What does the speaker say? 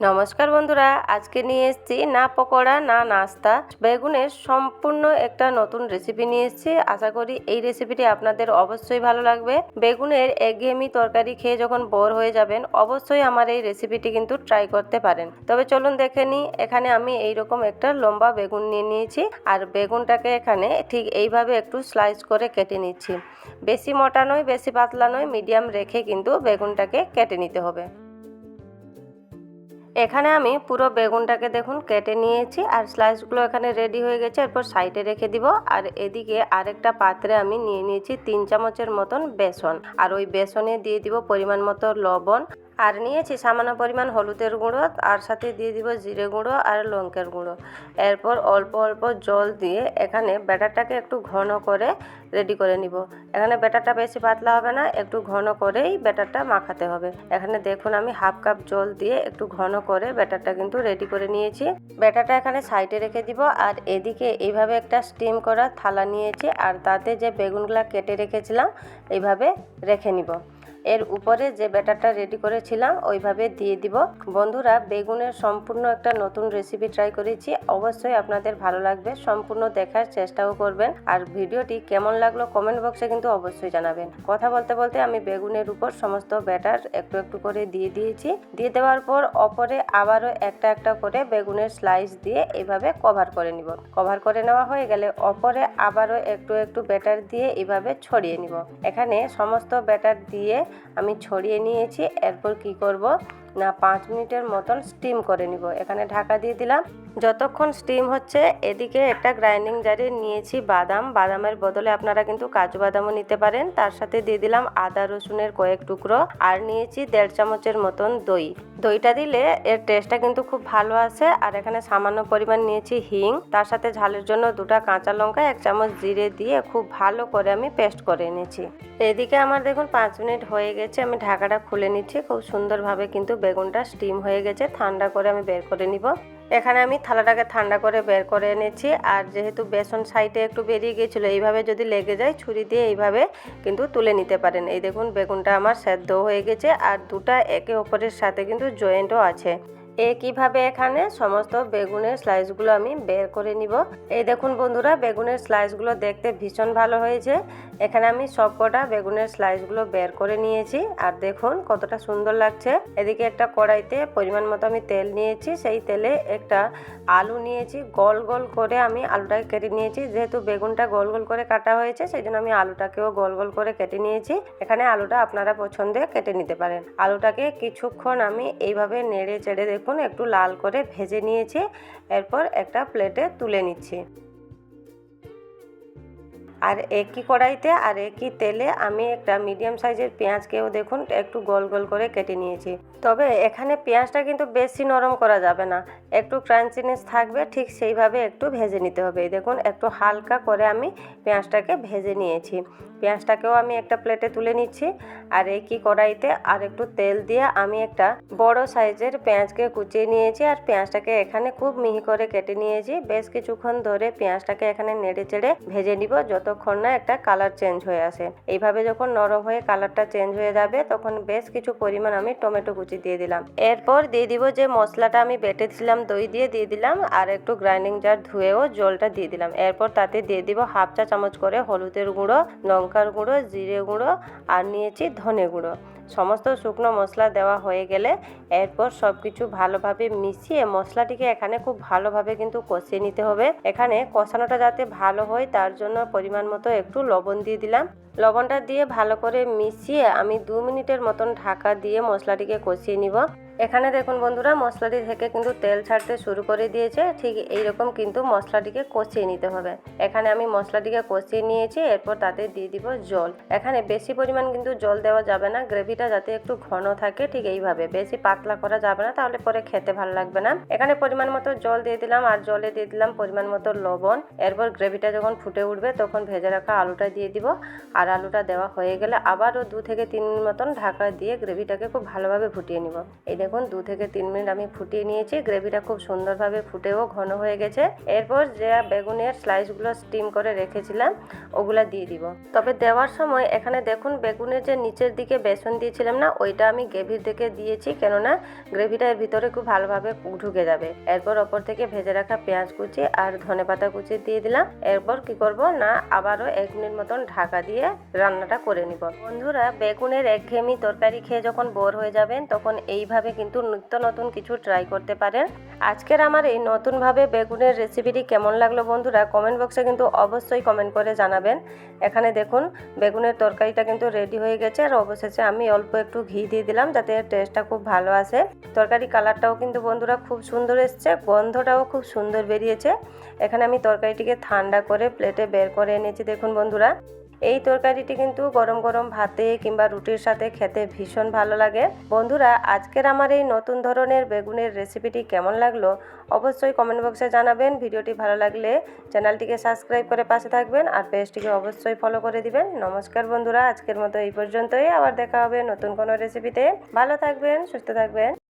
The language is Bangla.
নমস্কার বন্ধুরা, আজকে নিয়ে এসেছি না পকোড়া না নাস্তা, বেগুনের সম্পূর্ণ একটা নতুন রেসিপি নিয়ে এসেছি। আশা করি এই রেসিপিটি আপনাদের অবশ্যই ভালো লাগবে। বেগুনের একঘেয়েমি তরকারি খেয়ে যখন বোর হয়ে যাবেন, অবশ্যই আমার এই রেসিপিটি কিন্তু ট্রাই করতে পারেন। তবে চলুন দেখে নিই। এখানে আমি এইরকম একটা লম্বা বেগুন নিয়ে নিয়েছি, আর বেগুনটাকে এখানে ঠিক এইভাবে একটু স্লাইস করে কেটে নিচ্ছি। বেশি মোটা নয়, বেশি পাতলা নয়, মিডিয়াম রেখে কিন্তু বেগুনটাকে কেটে নিতে হবে। এখানে আমি পুরো বেগুনটাকে দেখুন কেটে নিয়েছি, আর স্লাইসগুলো এখানে রেডি হয়ে গেছে। এরপর সাইডে রেখে দিব। আর এদিকে আরেকটা পাত্রে আমি নিয়ে নিয়েছি 3 চামচের মতন বেসন, আর ওই বেসনে দিয়ে দিব পরিমাণ মতো লবণ, আর নিয়েছি সামান্য পরিমাণ হলুদের গুঁড়ো, আর সাথে দিয়ে দিব জিরে গুঁড়ো আর লঙ্কার গুঁড়ো। এরপর অল্প অল্প জল দিয়ে এখানে ব্যাটারটাকে একটু ঘন করে রেডি করে নিব। এখানে ব্যাটারটা বেশি পাতলা হবে না, একটু ঘন করেই ব্যাটারটা মাখাতে হবে। এখানে দেখুন আমি হাফ কাপ জল দিয়ে একটু ঘন করে ব্যাটারটা কিন্তু রেডি করে নিয়েছি। ব্যাটারটা এখানে সাইডে রেখে দিব। আর এদিকে এইভাবে একটা স্টিম করা থালা নিয়েছি, আর তাতে যে বেগুনগুলা কেটে রেখেছিলাম এইভাবে রেখে নিব। এর উপরে যে ব্যাটারটা রেডি করেছিলাম ওইভাবে দিয়ে দিব। বন্ধুরা, বেগুনের সম্পূর্ণ একটা নতুন রেসিপি ট্রাই করেছি, অবশ্যই আপনাদের ভালো লাগবে। সম্পূর্ণ দেখার চেষ্টাও করবেন, আর ভিডিওটি কেমন লাগলো কমেন্ট বক্সে কিন্তু অবশ্যই জানাবেন। কথা বলতে বলতে আমি বেগুনের উপর সমস্ত ব্যাটার একটু একটু করে দিয়ে দিয়েছি। দিয়ে দেওয়ার পর অপরে আবারও একটা একটা করে বেগুনের স্লাইস দিয়ে এইভাবে কভার করে নিব। কভার করে নেওয়া হয়ে গেলে অপরে আবারও একটু একটু ব্যাটার দিয়ে এইভাবে ছড়িয়ে নিব। এখানে সমস্ত ব্যাটার দিয়ে আমি ছড়িয়ে নিয়েছি। এরপর কি করব না, 5 মিনিটের মতন স্টিম করে নিব। এখানে ঢাকা দিয়ে দিলাম। যতক্ষণ স্টিম হচ্ছে এদিকে একটা গ্রাইন্ডিং জারে নিয়েছি বাদামের বদলে আপনারা কিন্তু কাজু বাদামও নিতে পারেন। তার সাথে দিয়ে দিলাম আদা রসুনের কয়েক টুকরো, আর নিয়েছি 1.5 চামচের মতন দইটা দিলে এর টেস্টটা কিন্তু খুব ভালো আসে। আর এখানে সামান্য পরিমাণ নিয়েছি হিং, তার সাথে ঝালের জন্য 2টা কাঁচা লঙ্কা, 1 চামচ জিরে দিয়ে খুব ভালো করে আমি পেস্ট করে নিয়েছি। এদিকে আমার দেখুন 5 মিনিট হয়ে গেছে। আমি ঢাকাটা খুলে নিচ্ছি। খুব সুন্দরভাবে কিন্তু বেগুনটা স্টিম হয়ে গেছে। ঠান্ডা করে আমি বের করে নিব। এখানে আমি থালাটাকে ঠান্ডা করে বের করে এনেছি। আর যেহেতু বেসন সাইডে একটু বেরিয়ে গিয়েছিলো, এইভাবে যদি লেগে যায় ছুরি দিয়ে এইভাবে কিন্তু তুলে নিতে পারেন। এই দেখুন বেগুনটা আমার সেদ্ধ হয়ে গেছে, আর দুটা একে অপরের সাথে কিন্তু জয়েন্টও আছে। একইভাবে এখানে সমস্ত বেগুনের স্লাইসগুলো আমি বের করে নিব। এই দেখুন বন্ধুরা, বেগুনের স্লাইসগুলো দেখতে ভীষণ ভালো হয়েছে। এখানে আমি সবকটা বেগুনের স্লাইসগুলো বের করে নিয়েছি, আর দেখুন কতটা সুন্দর লাগছে। এদিকে একটা কড়াইতে পরিমাণ মতো আমি তেল নিয়েছি, সেই তেলে একটা আলু নিয়েছি। গোল গোল করে আমি আলুটাকে কেটে নিয়েছি। যেহেতু বেগুনটা গোল গোল করে কাটা হয়েছে, সেই জন্য আমি আলুটাকেও গোল গোল করে কেটে নিয়েছি। এখানে আলুটা আপনারা পছন্দে কেটে নিতে পারেন। আলুটাকে কিছুক্ষণ আমি এইভাবে নেড়ে চেড়ে দেখুন একটু লাল করে ভেজে নিয়েছি। এরপর একটা প্লেটে তুলে নিচ্ছি। আর একই কড়াইতে আর একই তেলে আমি একটা মিডিয়াম সাইজের পেঁয়াজকেও দেখুন একটু গোল গোল করে কেটে নিয়েছি। তবে এখানে পেঁয়াজটা কিন্তু বেশি নরম করা যাবে না, একটু ক্রাঞ্চিনেস থাকবে, ঠিক সেইভাবে একটু ভেজে নিতে হবে। দেখুন একটু হালকা করে আমি পেঁয়াজটাকে ভেজে নিয়েছি। পেঁয়াজটাকেও আমি একটা প্লেটে তুলে নিচ্ছি। আর একই কড়াইতে আর একটু তেল দিয়ে আমি একটা বড় সাইজের পেঁয়াজকে কুচিয়ে নিয়েছি, আর পেঁয়াজটাকে এখানে খুব মিহি করে কেটে নিয়েছি। বেশ কিছুক্ষণ ধরে পেঁয়াজটাকে এখানে নেড়ে চেড়ে ভেজে নিব, যতক্ষণ না একটা কালার চেঞ্জ হয়ে আসে। এইভাবে যখন নরম হয়ে কালারটা চেঞ্জ হয়ে যাবে, তখন বেশ কিছু পরিমাণ আমি টমেটো কুচি দিয়ে দিলাম। এরপর দিয়ে দিব যে মশলাটা আমি বেটেছিলাম দই দিয়ে দিলাম, আর একটু গ্রাইন্ডিং জার ধুয়েও জলটা দিয়ে দিলাম। এরপর তাতে দিয়ে দিব 1/2 চা চামচ করে হলুদের গুঁড়ো, লঙ্কার গুঁড়ো, জিরে গুঁড়ো, আর নিয়েছি ধনে গুঁড়ো। সমস্ত শুকনো মশলা দেওয়া হয়ে গেলে এরপর সব কিছু ভালোভাবে মিশিয়ে মশলাটিকে এখানে খুব ভালোভাবে কিন্তু কষিয়ে নিতে হবে। এখানে কষানোটা যাতে ভালো হয় তার জন্য পরিমাণ মতো একটু লবণ দিয়ে দিলাম। লবণটা দিয়ে ভালো করে মিশিয়ে আমি 2 মিনিটের মতন ঢাকা দিয়ে মশলাটিকে কষিয়ে নিব। এখানে দেখুন বন্ধুরা, মশলাটি থেকে কিন্তু তেল ছাড়তে শুরু করে দিয়েছে। ঠিক এইরকম কিন্তু মশলাটিকে কষিয়ে নিতে হবে। এখানে আমি মশলাটিকে কষিয়ে নিয়েছি। এরপর তাতে দিয়ে দিব জল। এখানে বেশি পরিমাণ কিন্তু জল দেওয়া যাবে না, গ্রেভিটা যাতে একটু ঘন থাকে ঠিক এইভাবে, বেশি পাতলা করা যাবে না, তাহলে পরে খেতে ভালো লাগবে না। এখানে পরিমাণ মতো জল দিয়ে দিলাম, আর জলে দিয়ে দিলাম পরিমাণ মতো লবণ। এরপর গ্রেভিটা যখন ফুটে উঠবে তখন ভেজে রাখা আলুটা দিয়ে দিব। আর আলুটা দেওয়া হয়ে গেলে আবারও 2 থেকে 3 মিনিট মতন ঢাকা দিয়ে গ্রেভিটাকে খুব ভালোভাবে ফুটিয়ে নিব। এই দেখুন 2 থেকে 3 মিনিট আমি ফুটিয়ে নিয়েছি। গ্রেভিটা খুব সুন্দরভাবে ফুটেও ঘন হয়ে গেছে। এরপর যে বেগুনের স্লাইসগুলো স্টিম করে রেখেছিলাম ওগুলা দিয়ে দিব। তবে দেওয়ার সময় এখানে দেখুন বেগুনের যে নিচের দিকে বেসন দিয়েছিলাম না, ওইটা আমি গ্রেভির দিকে দিয়েছি, কেননা গ্রেভিটা এর ভিতরে খুব ভালোভাবে ঢুকে যাবে। এরপর ওপর থেকে ভেজে রাখা পেঁয়াজ কুচি আর ধনেপাতা কুচি দিয়ে দিলাম। এরপর কি করব না, আবারও 1 মিনিট মতন ঢাকা দিয়ে রান্নাটা করে নিব। বন্ধুরা, বেগুনের একঘেয়েমি তরকারি খেয়ে যখন বোর হয়ে যাবেন তখন এইভাবে কিন্তু নিত্য নতুন কিছু ট্রাই করতে পারেন। আজকের আমার এই নতুনভাবে বেগুনের রেসিপিটি কেমন লাগলো বন্ধুরা, কমেন্ট বক্সে কিন্তু অবশ্যই কমেন্ট করে জানাবেন। এখানে দেখুন বেগুনের তরকারিটা কিন্তু রেডি হয়ে গেছে, আর অবশেষে আমি অল্প একটু ঘি দিয়ে দিলাম যাতে টেস্টটা খুব ভালো আসে। তরকারি কালারটাও কিন্তু বন্ধুরা খুব সুন্দর এসছে, গন্ধটাও খুব সুন্দর বেরিয়েছে। এখানে আমি তরকারিটিকে ঠান্ডা করে প্লেটে বের করে এনেছি। দেখুন বন্ধুরা, এই তরকারিটি কিন্তু গরম গরম ভাতে কিংবা রুটির সাথে খেতে ভীষণ ভালো লাগে। বন্ধুরা, আজকের আমার এই নতুন ধরনের বেগুনের রেসিপিটি কেমন লাগলো অবশ্যই কমেন্ট বক্সে জানাবেন। ভিডিওটি ভালো লাগলে চ্যানেলটিকে সাবস্ক্রাইব করে পাশে থাকবেন আর পেজটিকে অবশ্যই ফলো করে দিবেন। নমস্কার বন্ধুরা, আজকের মতো এই পর্যন্তই। আবার দেখা হবে নতুন কোনো রেসিপিতে। ভালো থাকবেন, সুস্থ থাকবেন।